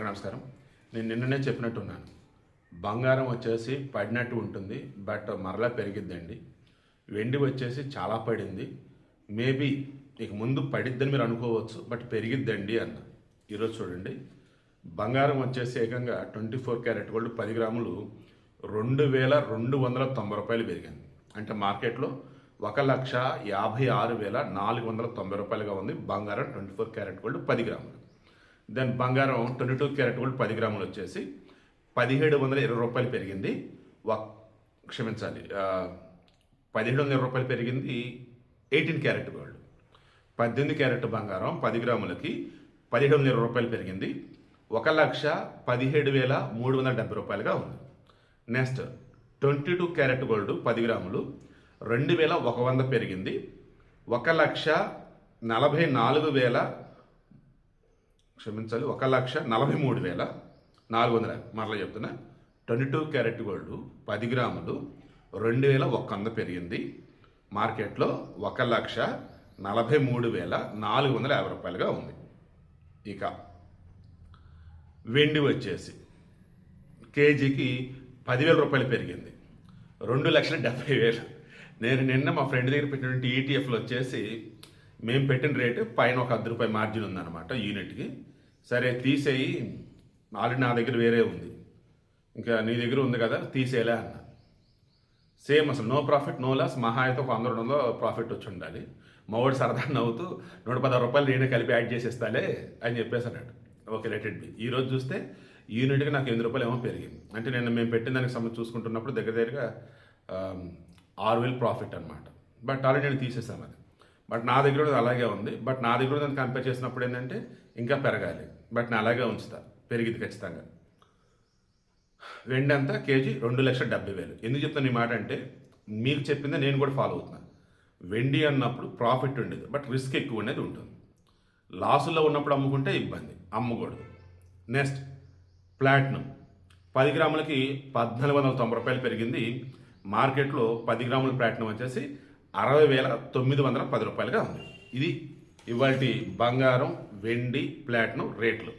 నమస్కారం. నేను నిన్ననే చెప్పినట్టున్నాను. బంగారం వచ్చేసి పడినట్టు ఉంటుంది, బట్ మరలా పెరిగిద్దండి. వెండి వచ్చేసి చాలా పడింది. మేబీ ఇక ముందు పడిద్దని మీరు అనుకోవచ్చు, బట్ పెరిగిద్దండి అన్న. ఈరోజు చూడండి, బంగారం వచ్చేసి ఏకంగా 24 క్యారెట్ గోల్డ్ 10 గ్రాములు 2290 రూపాయలు పెరిగింది. అంటే మార్కెట్లో 1,56,490 రూపాయలుగా ఉంది బంగారం 24 క్యారెట్ గోల్డ్ 10 గ్రాములు. దెన్ బంగారం 22 క్యారెట్ గోల్డ్ 10 గ్రాములు వచ్చేసి 1,720 రూపాయలు పెరిగింది. క్షమించాలి, 1,720 రూపాయలు పెరిగింది 18 క్యారెట్ గోల్డ్. 18 క్యారెట్ బంగారం 10 గ్రాములకి 1,720 రూపాయలు పెరిగింది. 1,17,370 రూపాయలుగా ఉంది. నెక్స్ట్ 22 క్యారెట్ గోల్డ్ 10 గ్రాములు 2,100 పెరిగింది. 1,43,000 1,43,400. మరలా చెప్తున్నా, 22 క్యారెట్ గోల్డ్ 10 గ్రాములు 2,100 పెరిగింది. మార్కెట్లో 1,43,450 రూపాయలుగా ఉంది. ఇక వెండి వచ్చేసి కేజీకి 10,000 రూపాయలు పెరిగింది, 2,70,000. నేను నిన్న మా ఫ్రెండ్ దగ్గర పెట్టినటువంటి ఈటీఎఫ్లు వచ్చేసి మేము పెట్టిన రేటు పైన ఒక ₹10 మార్జిన్ ఉందన్నమాట యూనిట్కి. సరే తీసేయి, ఆల్రెడీ నా దగ్గర వేరే ఉంది, ఇంకా నీ దగ్గర ఉంది కదా తీసేలే అన్న. సేమ్ అసలు నో ప్రాఫిట్ నో లాస్, మహా అయితే ఒక 100-200 ప్రాఫిట్ వచ్చి ఉండాలి. మావాడు సరదా నవ్వుతూ 116 రూపాయలు నేనే కలిపి యాడ్ చేసేస్తాలే అని చెప్పేసి అన్నాడు. Okay, let it be. ఈరోజు చూస్తే యూనిట్గా నాకు 8 రూపాయలు ఏమో పెరిగింది. అంటే నేను మేము పెట్టిన దానికి సంబంధించి చూసుకుంటున్నప్పుడు దగ్గరగా 6,000 ప్రాఫిట్ అనమాట. బట్ ఆల్రెడీ నేను తీసేసాను అది. బట్ నా దగ్గర కూడా అలాగే ఉంది. బట్ నా దగ్గర దాన్ని కంపేర్ చేసినప్పుడు ఏంటంటే ఇంకా పెరగాలి. బట్ నేను అలాగే ఉంచుతా, పెరిగింది ఖచ్చితంగా. వెండి అంతా కేజీ 2,70,000. ఎందుకు చెప్తాను ఈ మాట అంటే, మీకు చెప్పిందే నేను కూడా ఫాలో అవుతున్నాను. వెండి అన్నప్పుడు ప్రాఫిట్ ఉండేది, బట్ రిస్క్ ఎక్కువ ఉండేది ఉంటుంది. లాసుల్లో ఉన్నప్పుడు అమ్ముకుంటే ఇబ్బంది, అమ్మకూడదు. నెక్స్ట్ ప్లాటినం 10 గ్రాములకి 1,490 రూపాయలు పెరిగింది. మార్కెట్లో 10 గ్రాముల ప్లాటినం వచ్చేసి 60,910 రూపాయలుగా ఉంది. ఇది ఇవాల్టి బంగారం, వెండి, ప్లాటినం రేట్లు.